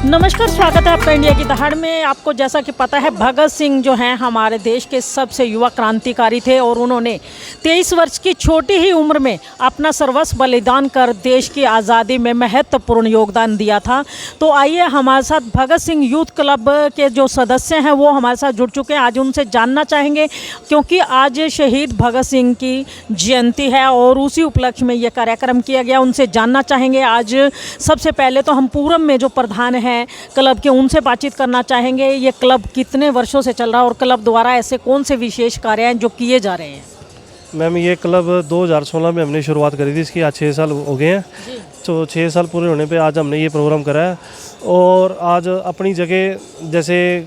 नमस्कार, स्वागत है आपका इंडिया की दहाड़ में। आपको जैसा कि पता है, भगत सिंह जो हैं हमारे देश के सबसे युवा क्रांतिकारी थे और उन्होंने 23 वर्ष की छोटी ही उम्र में अपना सर्वस्व बलिदान कर देश की आज़ादी में महत्वपूर्ण योगदान दिया था। तो आइए, हमारे साथ भगत सिंह यूथ क्लब के जो सदस्य हैं वो हमारे साथ जुड़ चुके हैं। आज उनसे जानना चाहेंगे, क्योंकि आज शहीद भगत सिंह की जयंती है और उसी उपलक्ष्य में ये कार्यक्रम किया गया। उनसे जानना चाहेंगे। आज सबसे पहले तो हम पूरब में जो प्रधान हैं क्लब के, उनसे बातचीत करना चाहेंगे। ये क्लब कितने वर्षों से चल रहा है और क्लब द्वारा ऐसे कौन से विशेष कार्य हैं जो किए जा रहे हैं? मैम, ये क्लब 2016 में हमने शुरुआत करी थी। इसकी आज 6 साल हो गए हैं। तो 6 साल पूरे होने पे आज हमने ये प्रोग्राम करा है। और आज अपनी जगह, जैसे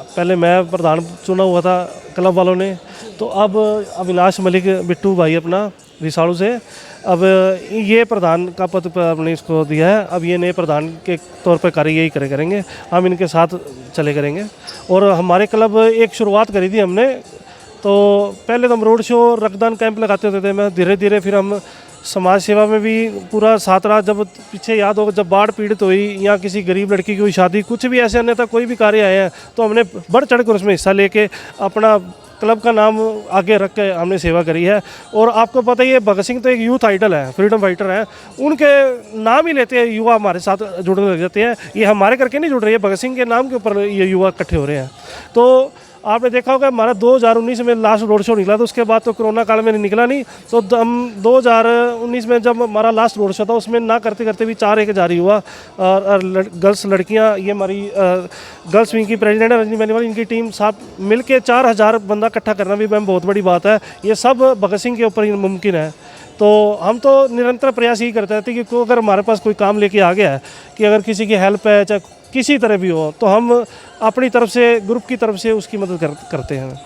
पहले मैं प्रधान चुना हुआ था क्लब वालों ने, तो अब अविनाश मलिक बिट्टू भाई अपना रिसाड़ू से, अब ये प्रधान का पद पर हमने इसको दिया है। अब ये नए प्रधान के तौर पर कार्य यही करेंगे, हम इनके साथ चले करेंगे। और हमारे क्लब एक शुरुआत करी थी हमने, तो पहले तो हम रोड शो, रक्तदान कैंप लगाते होते थे। मैं धीरे धीरे फिर हम समाज सेवा में भी पूरा साथ रहा। जब पीछे याद होगा, जब बाढ़ पीड़ित हुई या किसी गरीब लड़की की हुई शादी, कुछ भी ऐसे अन्यथा कोई भी कार्य आए हैं, तो हमने बढ़ चढ़ कर उसमें हिस्सा लेके अपना क्लब का नाम आगे रख के हमने सेवा करी है। और आपको पता ही है, भगत सिंह तो एक यूथ आइडल है, फ्रीडम फाइटर हैं। उनके नाम ही लेते हैं युवा हमारे साथ जुड़ने लग जाते हैं। ये हमारे करके नहीं जुड़ रही है, भगत सिंह के नाम के ऊपर ये युवा इकट्ठे हो रहे हैं। तो आपने देखा होगा, हमारा 2019 में लास्ट रोड शो निकला था। उसके बाद तो कोरोना काल में निकला नहीं। तो हम 2019 में जब हमारा लास्ट रोड शो था, उसमें ना करते करते भी 4-1 जारी हुआ। और गर्ल्स लड़कियां, ये हमारी गर्ल्स विंग की प्रेसिडेंट है रजनी बेनीवाल, इनकी टीम साथ मिलके 4000 बंदा इकट्ठा करना भी मैम बहुत बड़ी बात है। ये सब भगत सिंह के ऊपर ही मुमकिन है। तो हम तो निरंतर प्रयास ही करते रहते हैं कि अगर हमारे पास कोई काम लेके आ गया है, कि अगर किसी की हेल्प है, चाहे किसी तरह भी हो, तो हम अपनी तरफ से, ग्रुप की तरफ से उसकी मदद करते हैं।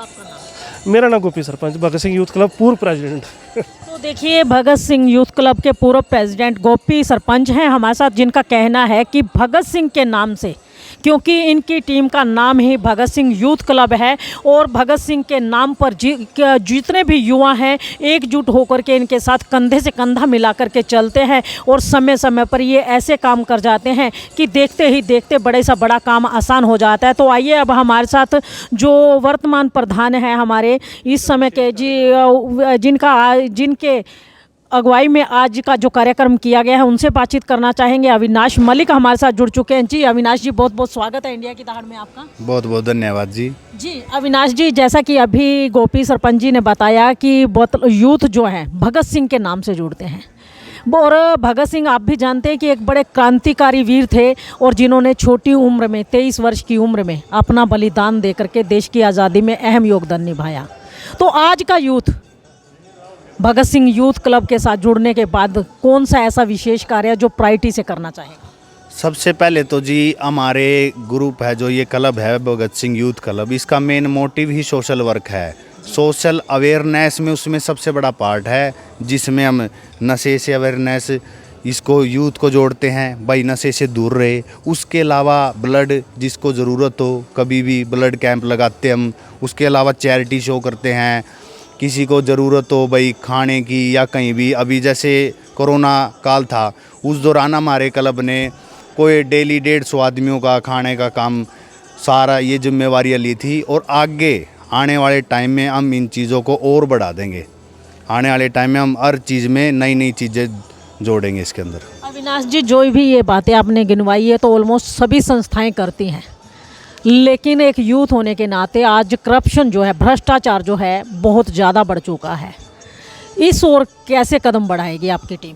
मेरा नाम गोपी सरपंच, भगत सिंह यूथ क्लब पूर्व प्रेसिडेंट। तो देखिए, भगत सिंह यूथ क्लब के पूर्व प्रेसिडेंट गोपी सरपंच हैं हमारे साथ, जिनका कहना है कि भगत सिंह के नाम से, क्योंकि इनकी टीम का नाम ही भगत सिंह यूथ क्लब है और भगत सिंह के नाम पर जितने भी युवा हैं एकजुट होकर के इनके साथ कंधे से कंधा मिलाकर के चलते हैं और समय समय पर ये ऐसे काम कर जाते हैं कि देखते ही देखते बड़े सा बड़ा काम आसान हो जाता है। तो आइए, अब हमारे साथ जो वर्तमान प्रधान हैं हमारे इस समय के, जिनके अगुवाई में आज का जो कार्यक्रम किया गया है, उनसे बातचीत करना चाहेंगे। अविनाश मलिक हमारे साथ जुड़ चुके हैं। जी अविनाश जी, बहुत बहुत स्वागत है इंडिया की दहाड़ में आपका। बहुत बहुत धन्यवाद जी। जी अविनाश जी, जैसा कि अभी गोपी सरपंच जी ने बताया कि यूथ जो है भगत सिंह के नाम से जुड़ते हैं। और भगत सिंह आप भी जानते हैं कि एक बड़े क्रांतिकारी वीर थे और जिन्होंने छोटी उम्र में, 23 वर्ष की उम्र में अपना बलिदान दे करके देश की आज़ादी में अहम योगदान निभाया। तो आज का youth Bhagat Singh youth club के साथ जुड़ने के बाद कौन सा ऐसा विशेष कार्य जो प्रायोरिटी से करना चाहेगा? सबसे पहले तो जी, हमारे ग्रुप है जो ये क्लब है भगत सिंह यूथ क्लब, इसका मेन मोटिव ही सोशल वर्क है। सोशल अवेयरनेस में उसमें सबसे बड़ा पार्ट है, जिसमें हम नशे से अवेयरनेस, इसको यूथ को जोड़ते हैं भाई नशे से दूर रहे। उसके अलावा ब्लड, जिसको ज़रूरत हो कभी भी ब्लड कैंप लगाते हम। उसके अलावा चैरिटी शो करते हैं, किसी को ज़रूरत हो भाई खाने की या कहीं भी। अभी जैसे कोरोना काल था, उस दौरान हमारे क्लब ने कोई डेली 150 आदमियों का खाने का काम, सारा ये जिम्मेवारियाँ ली थी। और आगे आने वाले टाइम में हम इन चीज़ों को और बढ़ा देंगे। आने वाले टाइम में हम हर चीज़ में नई नई चीज़ें जोड़ेंगे इसके अंदर। अविनाश जी, जो भी ये बातें आपने गिनवाई है तो ऑलमोस्ट सभी संस्थाएं करती हैं, लेकिन एक यूथ होने के नाते आज करप्शन जो है, भ्रष्टाचार जो है, बहुत ज़्यादा बढ़ चुका है। इस ओर कैसे कदम बढ़ाएगी आपकी टीम?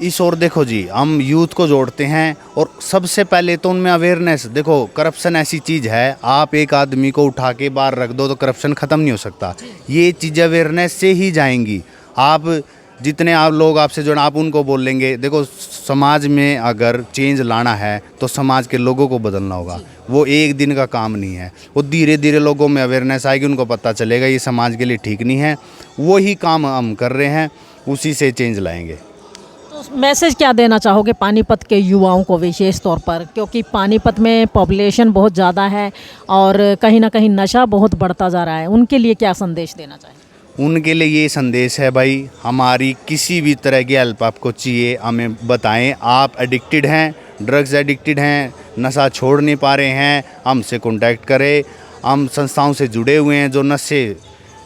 इस ओर देखो जी, हम यूथ को जोड़ते हैं और सबसे पहले तो उनमें अवेयरनेस। देखो, करप्शन ऐसी चीज़ है, आप एक आदमी को उठा के बाहर रख दो तो करप्शन ख़त्म नहीं हो सकता। ये चीज़ें अवेयरनेस से ही जाएंगी। आप जितने आप लोग आपसे जो आप उनको बोलेंगे, देखो समाज में अगर चेंज लाना है तो समाज के लोगों को बदलना होगा। वो एक दिन का काम नहीं है, वो धीरे धीरे लोगों में अवेयरनेस आएगी, उनको पता चलेगा ये समाज के लिए ठीक नहीं है। वही काम हम कर रहे हैं, उसी से चेंज लाएंगे। तो मैसेज क्या देना चाहोगे पानीपत के युवाओं को विशेष तौर पर, क्योंकि पानीपत में पॉपुलेशन बहुत ज़्यादा है और कहीं ना कहीं नशा बहुत बढ़ता जा रहा है, उनके लिए क्या संदेश देना चाहेंगे? उनके लिए ये संदेश है भाई, हमारी किसी भी तरह की हेल्प आपको चाहिए हमें बताएं। आप एडिक्टेड हैं ड्रग्स एडिक्टेड हैं, नशा छोड़ नहीं पा रहे हैं, हमसे कांटेक्ट करें। हम संस्थाओं से जुड़े हुए हैं जो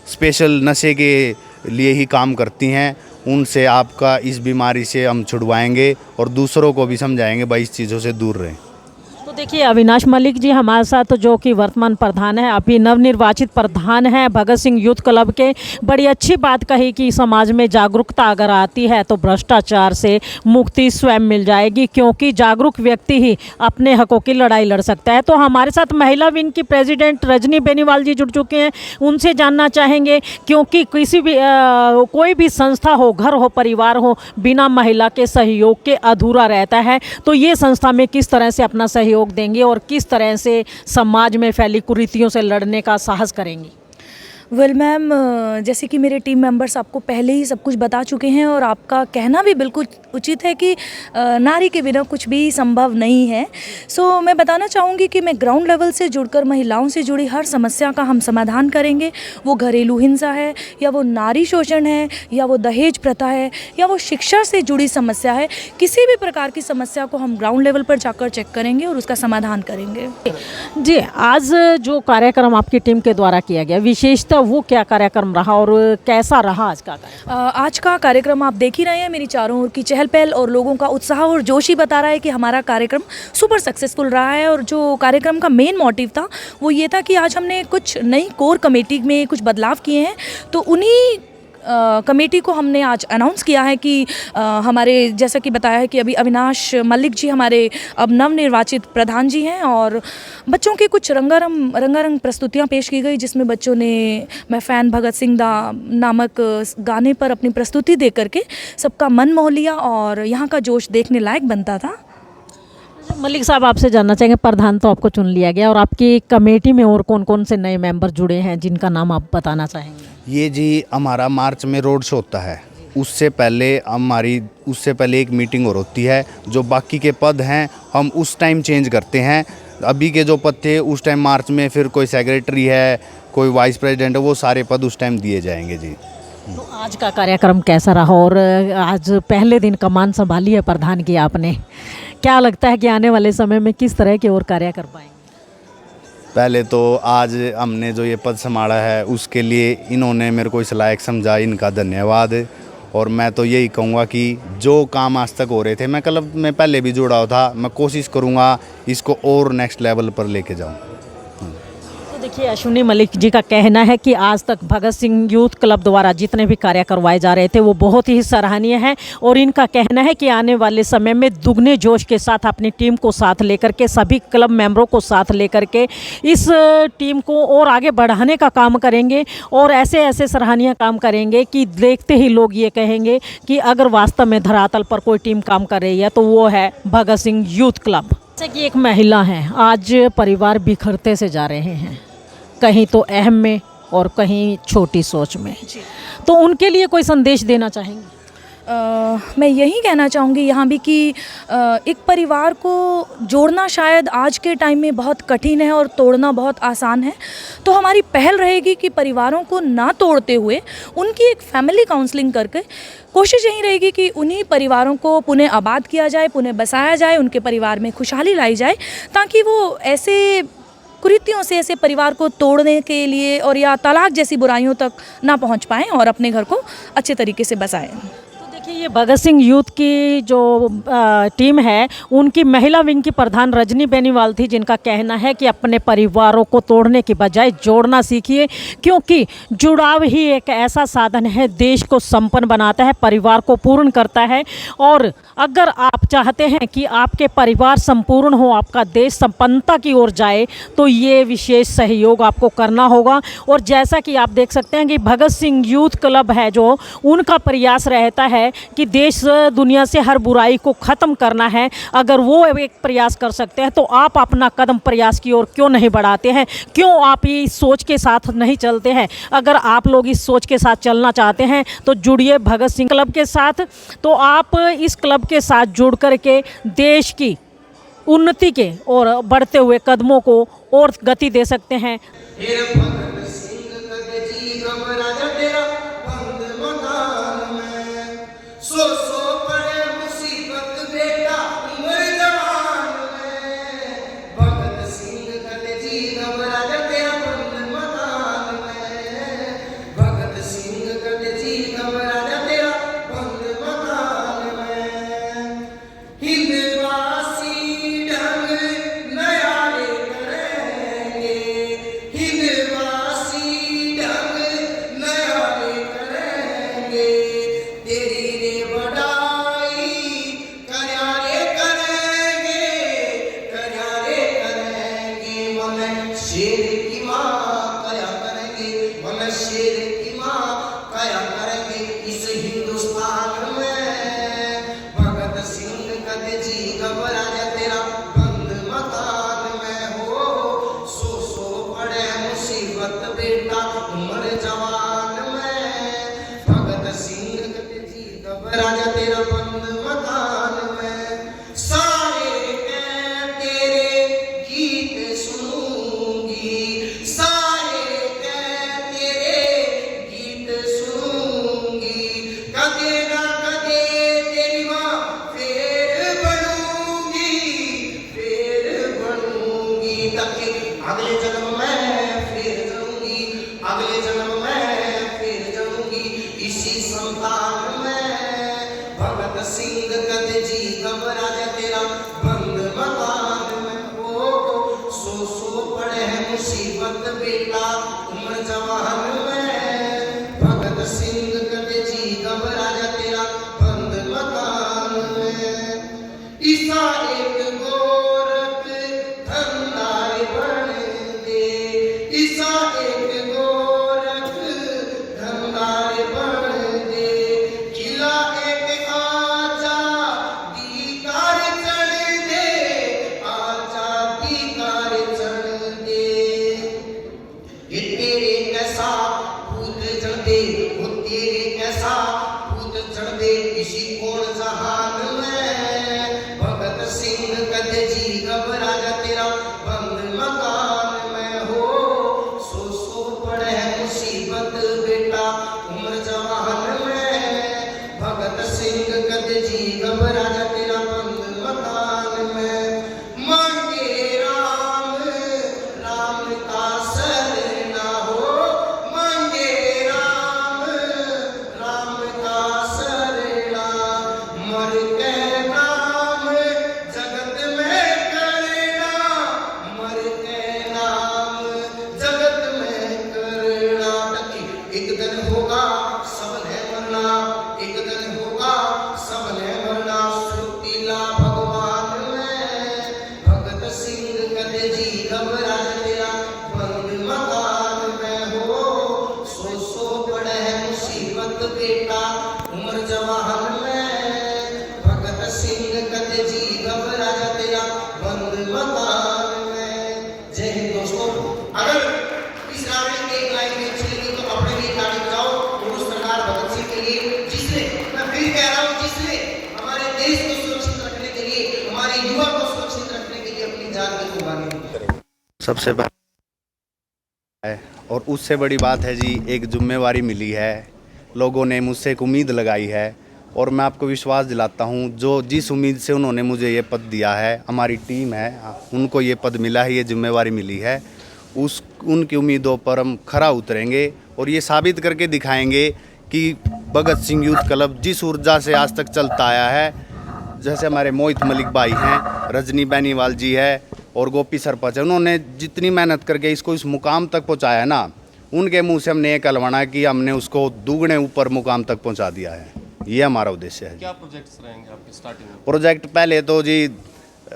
स्पेशल नशे के लिए ही काम करती हैं, उनसे आपका इस बीमारी से हम छुड़वाएंगे और दूसरों को भी समझाएंगे भाई इस चीज़ों से दूर रहें। तो देखिए अविनाश मलिक जी हमारे साथ जो कि वर्तमान प्रधान है, अभी नवनिर्वाचित प्रधान है भगत सिंह यूथ क्लब के। बड़ी अच्छी बात कही कि समाज में जागरूकता अगर आती है तो भ्रष्टाचार से मुक्ति स्वयं मिल जाएगी, क्योंकि जागरूक व्यक्ति ही अपने हकों की लड़ाई लड़ सकता है। तो हमारे साथ महिला विंग की प्रेसिडेंट रजनी बेनीवाल जी जुड़ चुके हैं, उनसे जानना चाहेंगे, क्योंकि किसी भी कोई भी संस्था हो, घर हो, परिवार हो, बिना महिला के सहयोग के अधूरा रहता है। तो ये संस्था में किस तरह से अपना सहयोग देंगे और किस तरह से समाज में फैली कुरीतियों से लड़ने का साहस करेंगी? वेल मैम, जैसे कि मेरे टीम मेंबर्स आपको पहले ही सब कुछ बता चुके हैं और आपका कहना भी बिल्कुल उचित है कि नारी के बिना कुछ भी संभव नहीं है। सो मैं बताना चाहूँगी कि मैं ग्राउंड लेवल से जुड़कर महिलाओं से जुड़ी हर समस्या का हम समाधान करेंगे। वो घरेलू हिंसा है, या वो नारी शोषण है, या वो दहेज प्रथा है, या वो शिक्षा से जुड़ी समस्या है, किसी भी प्रकार की समस्या को हम ग्राउंड लेवल पर जाकर चेक करेंगे और उसका समाधान करेंगे। जी, आज जो कार्यक्रम आपकी टीम के द्वारा किया गया, विशेषतः वो क्या कार्यक्रम रहा और कैसा रहा आज का कार्यक्रम? आज का कार्यक्रम आप देख ही रहे हैं, मेरी चारों ओर की चहल पहल और लोगों का उत्साह और जोश ही बता रहा है कि हमारा कार्यक्रम सुपर सक्सेसफुल रहा है। और जो कार्यक्रम का मेन मोटिव था वो ये था कि आज हमने कुछ नई कोर कमेटी में कुछ बदलाव किए हैं, तो उन्हीं कमेटी को हमने आज अनाउंस किया है कि हमारे जैसा कि बताया है कि अभी अविनाश मलिक जी हमारे अब नवनिर्वाचित प्रधान जी हैं, और बच्चों की कुछ रंगारंग प्रस्तुतियां पेश की गई, जिसमें बच्चों ने मैं फ़ैन भगत सिंह दा नामक गाने पर अपनी प्रस्तुति दे करके सबका मन मोह लिया और यहाँ का जोश देखने लायक बनता था। मलिक साहब, आपसे जानना चाहेंगे, प्रधान तो आपको चुन लिया गया और आपकी कमेटी में और कौन कौन से नए मेंबर जुड़े हैं जिनका नाम आप बताना चाहेंगे? ये जी हमारा मार्च में रोड शो होता है, उससे पहले एक मीटिंग और होती है। जो बाकी के पद हैं हम उस टाइम चेंज करते हैं। अभी के जो पद थे उस टाइम मार्च में, फिर कोई सेक्रेटरी है, कोई वाइस प्रेसिडेंट है, वो सारे पद उस टाइम दिए जाएंगे जी। तो आज का कार्यक्रम कैसा रहा? और आज पहले दिन कमान संभाली है प्रधान की आपने, क्या लगता है कि आने वाले समय में किस तरह के और कार्य कर पाएंगे? पहले तो आज हमने जो ये पद संभाला है उसके लिए इन्होंने मेरे को इस लायक समझा, इनका धन्यवाद। और मैं तो यही कहूँगा कि जो काम आज तक हो रहे थे, मैं क्लब में पहले भी जुड़ा हुआ था, मैं कोशिश करूँगा इसको और नेक्स्ट लेवल पर लेके जाऊँ। देखिए, अश्विनी मलिक जी का कहना है कि आज तक भगत सिंह यूथ क्लब द्वारा जितने भी कार्य करवाए जा रहे थे वो बहुत ही सराहनीय है, और इनका कहना है कि आने वाले समय में दुगने जोश के साथ अपनी टीम को साथ लेकर के, सभी क्लब मेंबरों को साथ लेकर के इस टीम को और आगे बढ़ाने का काम करेंगे, और ऐसे ऐसे सराहनीय काम करेंगे कि देखते ही लोग ये कहेंगे कि अगर वास्तव में धरातल पर कोई टीम काम कर रही है तो वो है भगत सिंह यूथ क्लब। जैसे कि एक महिला है, आज परिवार बिखरते से जा रहे हैं, कहीं तो अहम में और कहीं छोटी सोच में, तो उनके लिए कोई संदेश देना चाहेंगे? मैं यही कहना चाहूँगी यहाँ भी कि एक परिवार को जोड़ना शायद आज के टाइम में बहुत कठिन है और तोड़ना बहुत आसान है। तो हमारी पहल रहेगी कि परिवारों को ना तोड़ते हुए उनकी एक फैमिली काउंसलिंग करके कोशिश यही रहेगी कि उन्हीं परिवारों को पुनः आबाद किया जाए, पुनः बसाया जाए, उनके परिवार में खुशहाली लाई जाए, ताकि वो ऐसे कुरीतियों से, ऐसे परिवार को तोड़ने के लिए और या तलाक जैसी बुराइयों तक ना पहुंच पाएं और अपने घर को अच्छे तरीके से बसाएं। ये भगत सिंह यूथ की जो टीम है, उनकी महिला विंग की प्रधान रजनी बेनीवाल थी, जिनका कहना है कि अपने परिवारों को तोड़ने की बजाय जोड़ना सीखिए, क्योंकि जुड़ाव ही एक ऐसा साधन है देश को संपन्न बनाता है, परिवार को पूर्ण करता है। और अगर आप चाहते हैं कि आपके परिवार संपूर्ण हो, आपका देश संपन्नता की ओर जाए, तो ये विशेष सहयोग आपको करना होगा। और जैसा कि आप देख सकते हैं कि भगत सिंह यूथ क्लब है जो, उनका प्रयास रहता है कि देश दुनिया से हर बुराई को ख़त्म करना है। अगर वो एक प्रयास कर सकते हैं तो आप अपना कदम प्रयास की ओर क्यों नहीं बढ़ाते हैं? क्यों आप इस सोच के साथ नहीं चलते हैं? अगर आप लोग इस सोच के साथ चलना चाहते हैं तो जुड़िए भगत सिंह क्लब के साथ। तो आप इस क्लब के साथ जुड़ कर के देश की उन्नति के और बढ़ते हुए कदमों को और गति दे सकते हैं। सो पड़े मुसीबत बेटा उम्र जवान बेटा उम्र जवान में, भगत सिंह कद जी घबराया तेरा बंद मकान में, सारे के तेरे गीत सुनूंगी, सारे के तेरे गीत सुनूंगी, कदे ना कदे तेरी माँ फिर बनूंगी, ताकि अगले जन्म में फिर जाऊंगी, अगले जन्म में फिर जाऊंगी इसी संतान में, भगत सिंह कद जी घबराया तेरा बंद मकान में, ओ सो पड़े है मुसीबत बेटा उम्र जवान में, भगत सिंह कद जी घबराया तेरा बंद मकान में, ईसा एक गोरख धंधारी बन दे, ईसा एक गोरख धंधारी बन दे, किला एक आजादी कार चढ़ दे, आजादी कार चढ़ दे, ये तेरे कैसा भूत चढ़ दे, वो तेरे कैसा भूत चढ़ दे इसी कोण जहान में, भगत सिंह कद जी घबराया तेरा बंद मकान में, हो सो पड़े है मुसीबत बेटा उम्र जवान में, भगत सिंह कद जी घबराया तेरा बंद मकान में, मांगे राम राम का सरना हो, मांगे राम राम का सरना, मर के नाम जगत में करना, मर के नाम जगत में करना, ताकि एक दिन होगा सबने मरना, एक दिन होगा सबने मरना, सुतीला भगवान में, भगत सिंह कद जी घबराया तेरा बंद मकान में, हो सो पड़े है मुसीबत बेटा उम्र जवान में, भगत सिंह कद जी घबराया तेरा बंद मकान में। जय हिंद दोस्तों, अगर इस रामायण की एक लाइन में अच्छी लगी तो अपने लिए ताली बजाओ और उस सरदार भगत सिंह के लिए जिसने, मैं फिर कह रहा हूँ, जिसने हमारे देश को सुरक्षित रखने के लिए, हमारे युवा को सुरक्षित रखने के लिए अपनी जान की कुर्बानी दी। सबसे बड़ा है और उससे बड़ी बात है जी, एक जिम्मेवारी मिली है, लोगों ने मुझसे एक उम्मीद लगाई है और मैं आपको विश्वास दिलाता हूँ, जो जिस उम्मीद से उन्होंने मुझे ये पद दिया है, हमारी टीम है, उनको ये पद मिला है, ये जिम्मेवारी मिली है, उनकी उम्मीदों पर हम खरा उतरेंगे और ये साबित करके दिखाएंगे कि भगत सिंह यूथ क्लब जिस ऊर्जा से आज तक चलता आया है, जैसे हमारे मोहित मलिक भाई हैं, रजनी बेनीवाल जी है और गोपी सरपंच है, उन्होंने जितनी मेहनत करके इसको इस मुकाम तक पहुंचाया ना, उनके मुंह से हमने ये कहलवाना कि हमने उसको दुगने ऊपर मुकाम तक पहुंचा दिया है। ये हमारा उद्देश्य है। क्या प्रोजेक्ट्स रहेंगे आपके स्टार्टिंग में? प्रोजेक्ट पहले तो जी,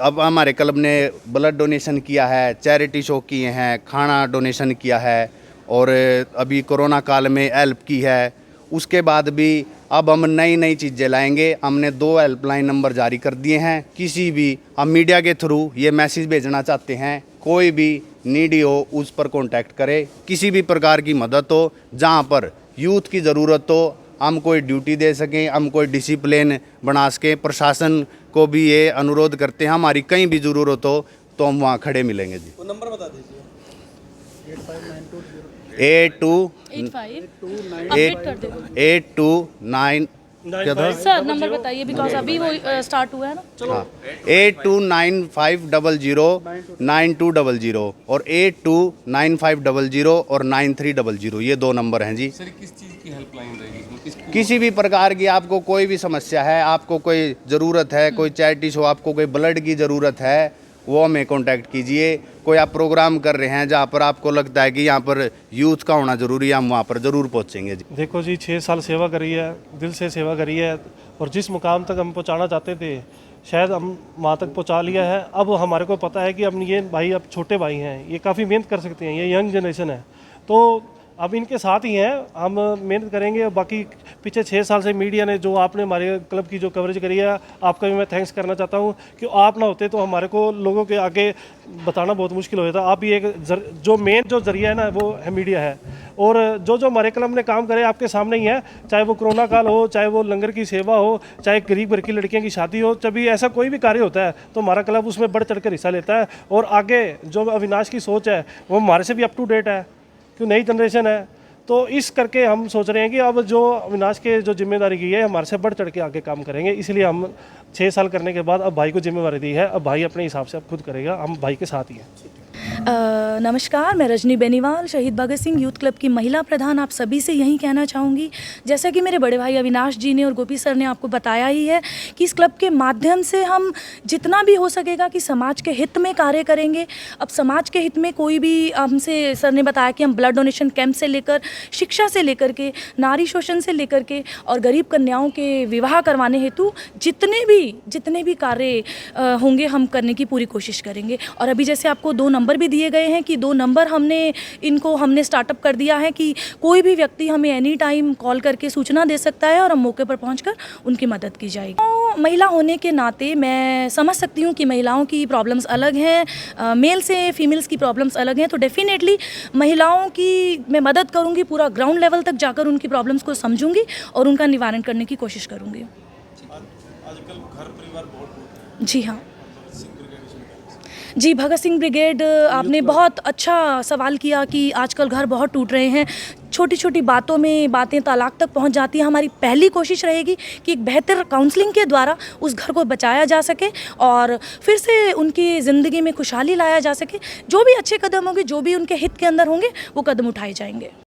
अब हमारे क्लब ने ब्लड डोनेशन किया है, चैरिटी शो किए हैं, खाना डोनेशन किया है और अभी कोरोना काल में हेल्प की है। उसके बाद भी अब हम नई नई चीज़ें लाएंगे। हमने 2 हेल्पलाइन नंबर जारी कर दिए हैं। किसी भी हम मीडिया के थ्रू ये मैसेज भेजना चाहते हैं, कोई भी नीडी हो उस पर कांटेक्ट करे, किसी भी प्रकार की मदद हो, जहाँ पर यूथ की ज़रूरत हो, हम कोई ड्यूटी दे सकें, हम कोई डिसिप्लिन बना सकें। प्रशासन को भी ये अनुरोध करते हैं, हमारी कहीं भी ज़रूरत हो तो हम वहाँ खड़े मिलेंगे जी। वो नंबर बता दीजिए। 8289 क्या था सर नंबर बताइए, बिकॉज अभी वो स्टार्ट हुआ है ना। हाँ, 8295009200 और 829500 और 9300, ये 2 नंबर हैं जी। सर किस चीज़ की हेल्पलाइन रहेगी इसमें? किसी भी प्रकार की आपको कोई भी समस्या है, आपको कोई ज़रूरत है, कोई चैरिटी शो, आपको कोई ब्लड की ज़रूरत है, वो हमें कांटेक्ट कीजिए। कोई आप प्रोग्राम कर रहे हैं जहाँ पर आपको लगता है कि यहाँ पर यूथ का होना ज़रूरी है, हम वहाँ पर ज़रूर पहुँचेंगे जी। देखो जी, 6 साल सेवा करी है, दिल से सेवा करी है और जिस मुकाम तक हम पहुंचाना चाहते थे शायद हम वहाँ तक पहुंचा लिया है। अब हमारे को पता है कि अब ये भाई अब छोटे भाई हैं, ये काफ़ी मेहनत कर सकते हैं, ये यंग जनरेशन है, तो अब इनके साथ ही हैं, हम मेहनत करेंगे। बाकी पीछे 6 साल से मीडिया ने जो आपने हमारे क्लब की जो कवरेज करी है, आपका भी मैं थैंक्स करना चाहता हूँ कि आप ना होते तो हमारे को लोगों के आगे बताना बहुत मुश्किल हो जाता। आप भी एक जो मेन जो जरिया है ना वो है मीडिया है। और जो हमारे क्लब ने काम करे आपके सामने ही है, चाहे वो कोरोना काल हो, चाहे वो लंगर की सेवा हो, चाहे गरीब घर की लड़कियों की शादी हो, जब भी ऐसा कोई भी कार्य होता है तो हमारा क्लब उसमें बढ़ चढ़ कर हिस्सा लेता है। और आगे जो अविनाश की सोच है वो हमारे से भी अप टू डेट है, क्यों नई जनरेशन है। तो इस करके हम सोच रहे हैं कि अब जो अविनाश के जो जिम्मेदारी की है हमारे से बढ़ चढ़ के आगे काम करेंगे। इसलिए हम 6 साल करने के बाद अब भाई को जिम्मेदारी दी है, अब भाई अपने हिसाब से अब खुद करेगा, हम भाई के साथ ही हैं। नमस्कार, मैं रजनी बेनीवाल, शहीद भगत सिंह यूथ क्लब की महिला प्रधान। आप सभी से यही कहना चाहूँगी, जैसा कि मेरे बड़े भाई अविनाश जी ने और गोपी सर ने आपको बताया ही है कि इस क्लब के माध्यम से हम जितना भी हो सकेगा कि समाज के हित में कार्य करेंगे। अब समाज के हित में कोई भी हमसे सर ने बताया कि हम ब्लड डोनेशन कैंप से लेकर शिक्षा से लेकर के नारी शोषण से लेकर के और गरीब कन्याओं के विवाह करवाने हेतु जितने भी कार्य होंगे हम करने की पूरी कोशिश करेंगे। और अभी जैसे आपको 2 नंबर भी दिए गए हैं कि 2 नंबर हमने स्टार्टअप कर दिया है कि कोई भी व्यक्ति हमें एनी टाइम कॉल करके सूचना दे सकता है और हम मौके पर पहुंचकर उनकी मदद की जाएगी। तो महिला होने के नाते मैं समझ सकती हूं कि महिलाओं की प्रॉब्लम्स अलग हैं, मेल से फीमेल्स की प्रॉब्लम्स अलग हैं। तो डेफिनेटली महिलाओं की मैं मदद करूंगी, पूरा ग्राउंड लेवल तक जाकर उनकी प्रॉब्लम्स को समझूंगी और उनका निवारण करने की कोशिश करूंगी। जी हाँ जी, भगत सिंह ब्रिगेड, आपने बहुत अच्छा सवाल किया कि आजकल घर बहुत टूट रहे हैं, छोटी छोटी बातों में बातें तलाक तक पहुंच जाती हैं। हमारी पहली कोशिश रहेगी कि एक बेहतर काउंसलिंग के द्वारा उस घर को बचाया जा सके और फिर से उनकी ज़िंदगी में खुशहाली लाया जा सके। जो भी अच्छे कदम होंगे, जो भी उनके हित के अंदर होंगे, वो कदम उठाए जाएंगे।